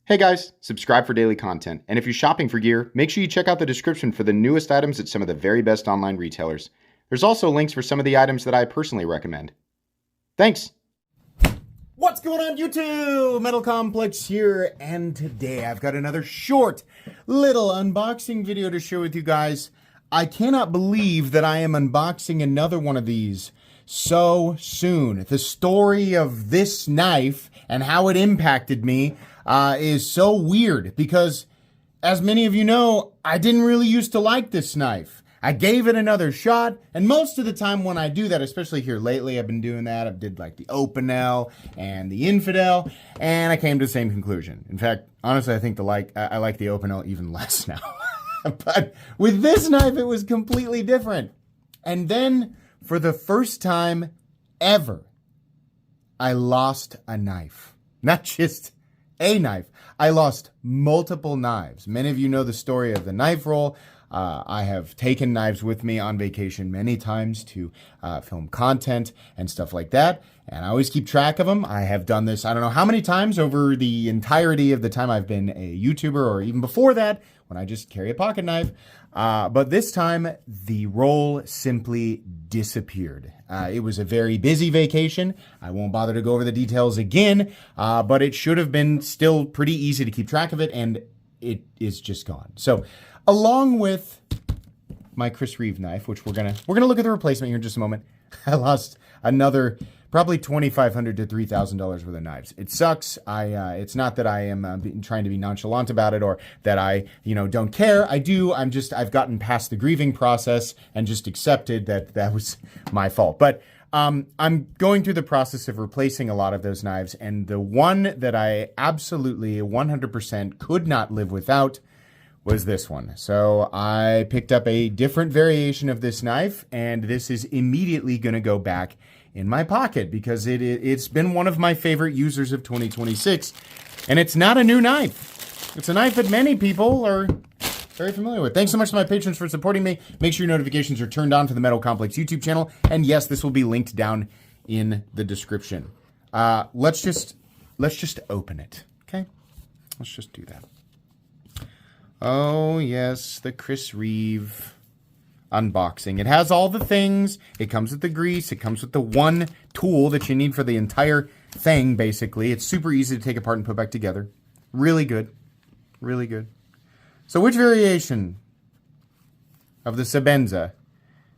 Hey guys, subscribe for daily content, and if you're shopping for gear, make sure you check out the description for the newest items at some of the very best online retailers. There's also links for some of the items that I personally recommend. Thanks! What's going on, YouTube? Metal Complex here, and today I've got another short little unboxing video to share with you guys. I cannot believe that I am unboxing another one of these so soon. The story of this knife and how it impacted me is so weird because, as many of you know, I didn't really used to like this knife. I gave it another shot, and most of the time when I do that, especially here lately, I've been doing that. I did like the Opinel and the Infidel, and I came to the same conclusion. In fact, honestly, I think I like the Opinel even less now. But with this knife, it was completely different. And then, for the first time ever, I lost a knife. Not just a knife. I lost multiple knives. Many of you know the story of the knife roll. I have taken knives with me on vacation many times to film content and stuff like that. And I always keep track of them. I have done this, I don't know how many times over the entirety of the time I've been a YouTuber, or even before that, when I just carry a pocket knife. But this time, the roll simply disappeared. It was a very busy vacation. I won't bother to go over the details again, but it should have been still pretty easy to keep track of it, and it is just gone. So, along with my Chris Reeve knife, which we're gonna look at the replacement here in just a moment, I lost another probably $2,500 to $3,000 worth of knives. It sucks. It's not that I am trying to be nonchalant about it or that I, don't care. I do. I've gotten past the grieving process and just accepted that was my fault. But I'm going through the process of replacing a lot of those knives, and the one that I absolutely 100% could not live without was this one. So I picked up a different variation of this knife, and this is immediately going to go back in my pocket because it's been one of my favorite users of 2026, and it's not a new knife. It's a knife that many people are very familiar with. Thanks so much to my patrons for supporting me. Make sure your notifications are turned on for the Metal Complex YouTube channel, and yes, this will be linked down in the description. Let's just open it, okay? Let's just do that. Oh, yes, the Chris Reeve unboxing. It has all the things. It comes with the grease. It comes with the one tool that you need for the entire thing, basically. It's super easy to take apart and put back together. Really good. Really good. So which variation of the Sebenza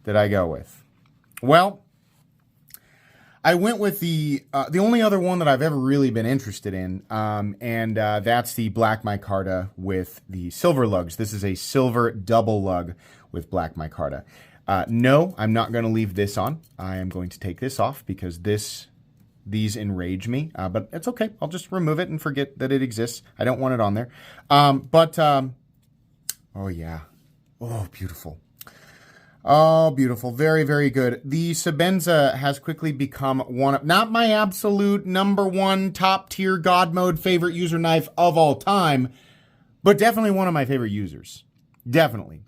did I go with? Well, I went with the only other one that I've ever really been interested in, and that's the black micarta with the silver lugs. This is a silver double lug with black micarta. No, I'm not going to leave this on. I am going to take this off because these enrage me, but it's okay. I'll just remove it and forget that it exists. I don't want it on there. Oh yeah. Oh, beautiful. Oh, beautiful. Very, very good. The Sebenza has quickly become one of, not my absolute number one top tier God mode favorite user knife of all time, but definitely one of my favorite users. Definitely.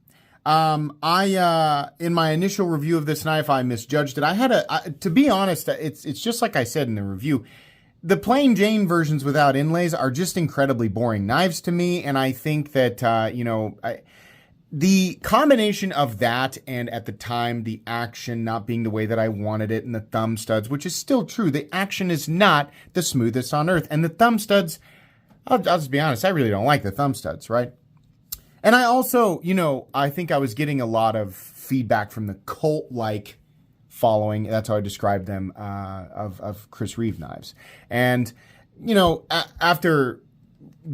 In my initial review of this knife, I misjudged it. To be honest, it's just like I said in the review. The plain Jane versions without inlays are just incredibly boring knives to me, and I think that, the combination of that and at the time the action not being the way that I wanted it and the thumb studs, which is still true, the action is not the smoothest on earth. And the thumb studs, I'll just be honest, I really don't like the thumb studs, right? And I also, I think I was getting a lot of feedback from the cult-like following, that's how I described them, of Chris Reeve knives. And, after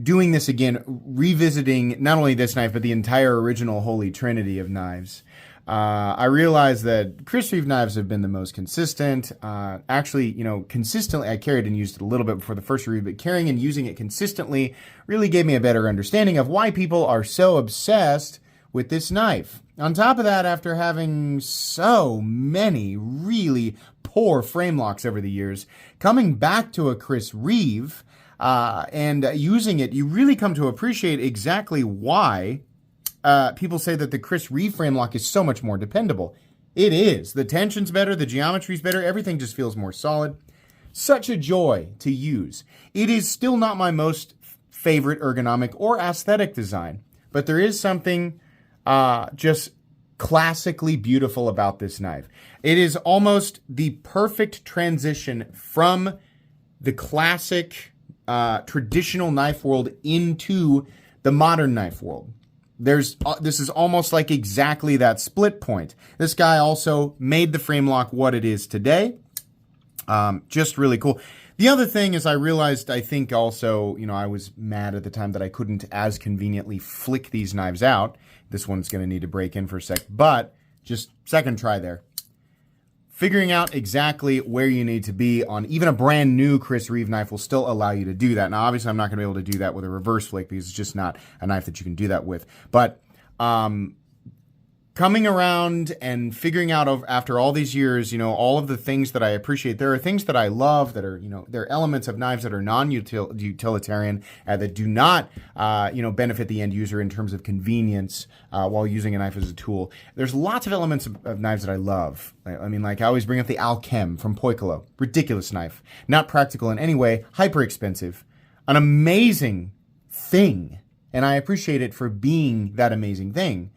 doing this again, revisiting not only this knife, but the entire original Holy Trinity of knives, I realized that Chris Reeve knives have been the most consistent. Actually, consistently, I carried and used it a little bit before the first review, but carrying and using it consistently really gave me a better understanding of why people are so obsessed with this knife. On top of that, after having so many really poor frame locks over the years, coming back to a Chris Reeve, and using it, you really come to appreciate exactly why people say that the Chris Reeve frame lock is so much more dependable. It is. The tension's better, the geometry's better, everything just feels more solid. Such a joy to use. It is still not my most favorite ergonomic or aesthetic design. But there is something just classically beautiful about this knife. It is almost the perfect transition from the classic traditional knife world into the modern knife world. This is almost like exactly that split point. This guy also made the frame lock what it is today. Just really cool. The other thing is I realized, I think also, I was mad at the time that I couldn't as conveniently flick these knives out. This one's going to need to break in for a sec, but just second try there. Figuring out exactly where you need to be on even a brand new Chris Reeve knife will still allow you to do that. Now, obviously, I'm not going to be able to do that with a reverse flick because it's just not a knife that you can do that with. But coming around and figuring out after all these years, all of the things that I appreciate. There are things that I love that are, there are elements of knives that are non-utilitarian that do not, benefit the end user in terms of convenience while using a knife as a tool. There's lots of elements of knives that I love. I mean, like I always bring up the Alchem from Poicolo. Ridiculous knife. Not practical in any way. Hyper expensive. An amazing thing. And I appreciate it for being that amazing thing.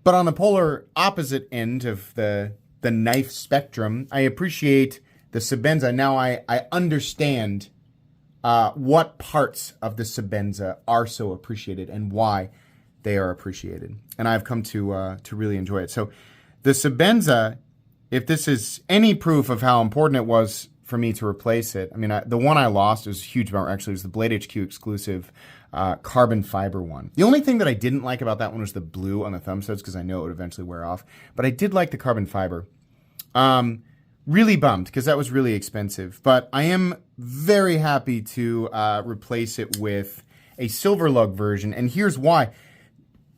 But on the polar opposite end of the knife spectrum, I appreciate the Sebenza. Now I understand what parts of the Sebenza are so appreciated and why they are appreciated. And I've come to really enjoy it. So the Sebenza, if this is any proof of how important it was for me to replace it, I mean, the one I lost was a huge bummer. Actually, it was the Blade HQ exclusive carbon fiber one. The only thing that I didn't like about that one was the blue on the thumb studs because I know it would eventually wear off. But I did like the carbon fiber. Really bummed because that was really expensive. But I am very happy to replace it with a silver lug version. And here's why.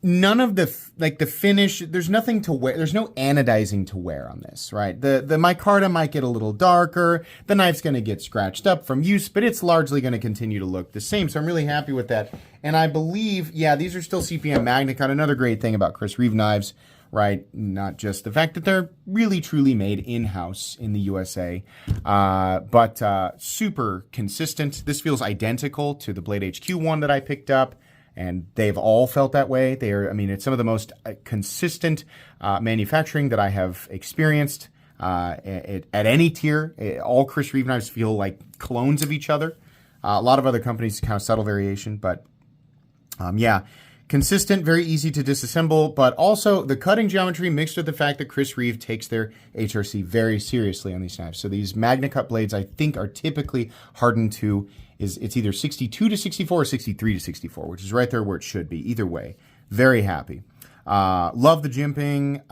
None of the finish, there's nothing to wear. There's no anodizing to wear on this, right? The micarta might get a little darker. The knife's going to get scratched up from use, but it's largely going to continue to look the same. So I'm really happy with that. And I believe, yeah, these are still CPM MagnaCut. Another great thing about Chris Reeve knives, right? Not just the fact that they're really truly made in-house in the USA, but super consistent. This feels identical to the Blade HQ one that I picked up. And they've all felt that way. It's some of the most consistent manufacturing that I have experienced at any tier. All Chris Reeve knives feel like clones of each other. A lot of other companies kind of subtle variation, but yeah, consistent, very easy to disassemble, but also the cutting geometry mixed with the fact that Chris Reeve takes their HRC very seriously on these knives. So these MagnaCut blades, I think, are typically hardened to it's either 62 to 64 or 63 to 64, which is right there where it should be. Either way, very happy. Love the jimping,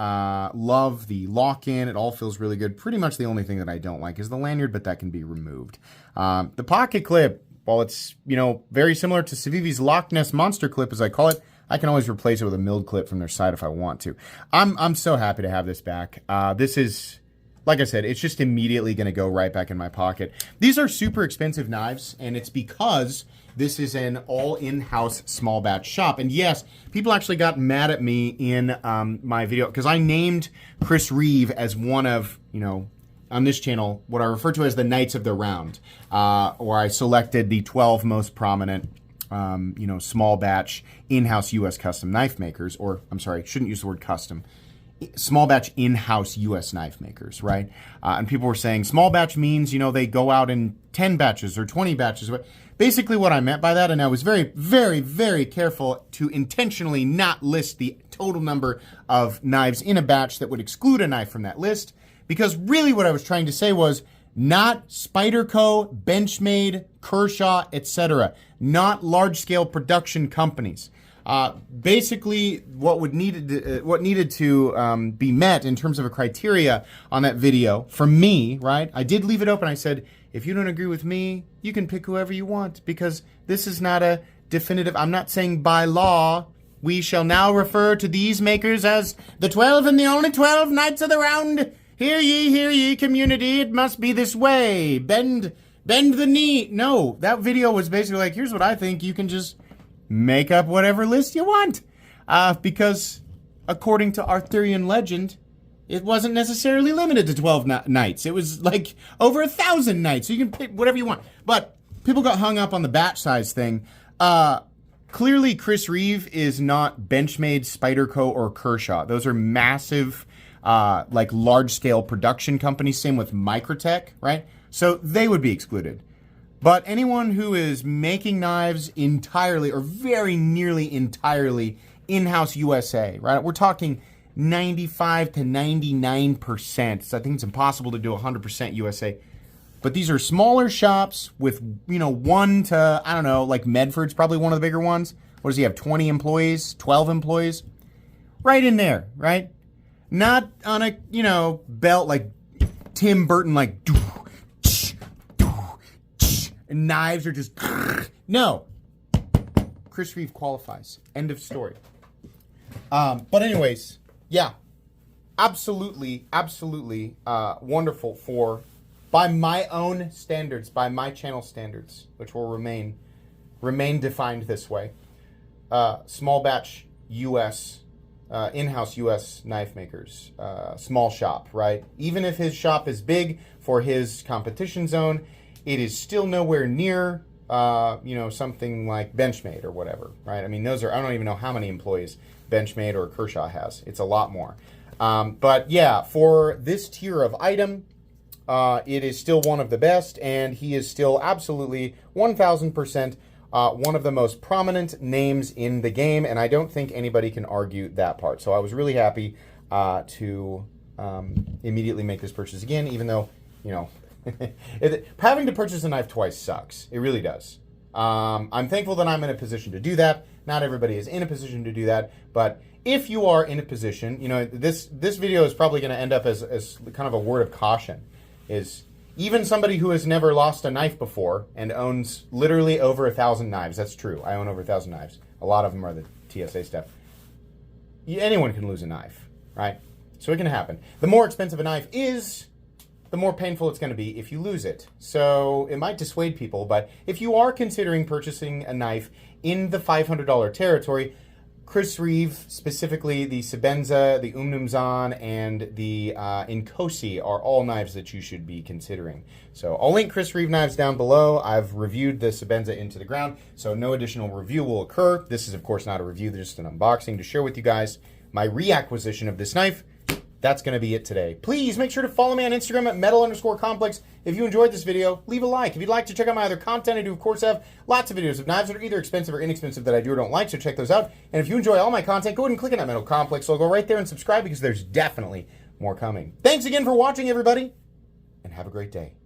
love the lock-in. It all feels really good. Pretty much the only thing that I don't like is the lanyard, but that can be removed. The pocket clip, while it's, very similar to Civivi's Loch Ness Monster clip, as I call it, I can always replace it with a milled clip from their side if I want to. I'm so happy to have this back. This is, like I said, it's just immediately going to go right back in my pocket. These are super expensive knives, and it's because this is an all in-house small batch shop. And yes, people actually got mad at me in my video because I named Chris Reeve as one of, on this channel, what I refer to as the Knights of the Round, where I selected the 12 most prominent small batch in-house U.S. custom knife makers, or I'm sorry, shouldn't use the word custom, small batch in-house U.S. knife makers, right? And people were saying small batch means, they go out in 10 batches or 20 batches. Basically what I meant by that, and I was very, very, very careful to intentionally not list the total number of knives in a batch that would exclude a knife from that list, because really what I was trying to say was not Spyderco, Benchmade, Kershaw, etc. Not large-scale production companies. Basically, what needed to be met in terms of a criteria on that video for me, right? I did leave it open. I said, if you don't agree with me, you can pick whoever you want, because this is not a definitive. I'm not saying by law we shall now refer to these makers as the 12 and the only 12 Knights of the Round. Hear ye, community. It must be this way. Bend the knee. No, that video was basically like, here's what I think. You can just make up whatever list you want. Because according to Arthurian legend, it wasn't necessarily limited to 12 knights. It was like over 1,000 knights. So you can pick whatever you want. But people got hung up on the batch size thing. Clearly, Chris Reeve is not Benchmade, Spyderco, or Kershaw. Those are massive, like large-scale production companies. Same with Microtech, right? So they would be excluded. But anyone who is making knives entirely or very nearly entirely in-house USA, right? We're talking 95 to 99%. So I think it's impossible to do 100% USA. But these are smaller shops with, you know, 1 to, I don't know, like Medford's probably one of the bigger ones. What does he have, 20 employees, 12 employees? Right in there, right? Not on a, you know, belt like Tim Burton, like, and knives are just, no. Chris Reeve qualifies. End of story. But anyways, yeah, absolutely wonderful for, by my own standards, by my channel standards, which will remain defined this way. Small batch U.S., in-house U.S. knife makers, small shop, right? Even if his shop is big for his competition zone, it is still nowhere near, you know, something like Benchmade or whatever, right? I mean, those are, I don't even know how many employees Benchmade or Kershaw has. It's a lot more. But yeah, for this tier of item, it is still one of the best, and he is still absolutely 1,000% one of the most prominent names in the game, and I don't think anybody can argue that part. So I was really happy to immediately make this purchase again, even though, you know, having to purchase a knife twice sucks. It really does. I'm thankful that I'm in a position to do that. Not everybody is in a position to do that, but if you are in a position, you know, this video is probably going to end up as kind of a word of caution. Is even somebody who has never lost a knife before and owns literally over 1,000 knives. That's true. I own over 1,000 knives. A lot of them are the TSA stuff. Anyone can lose a knife, right? So it can happen. The more expensive a knife is, the more painful it's going to be if you lose it. So it might dissuade people, but if you are considering purchasing a knife in the $500 territory, Chris Reeve, specifically the Sebenza, the Umnumzan, and the Inkosi are all knives that you should be considering. So I'll link Chris Reeve knives down below. I've reviewed the Sebenza into the ground, so no additional review will occur. This is, of course, not a review, just an unboxing to share with you guys my reacquisition of this knife. That's going to be it today. Please make sure to follow me on Instagram at metal_complex. If you enjoyed this video, leave a like. If you'd like to check out my other content, I do, of course, have lots of videos of knives that are either expensive or inexpensive that I do or don't like, so check those out. And if you enjoy all my content, go ahead and click on that Metal Complex logo right there and subscribe because there's definitely more coming. Thanks again for watching, everybody, and have a great day.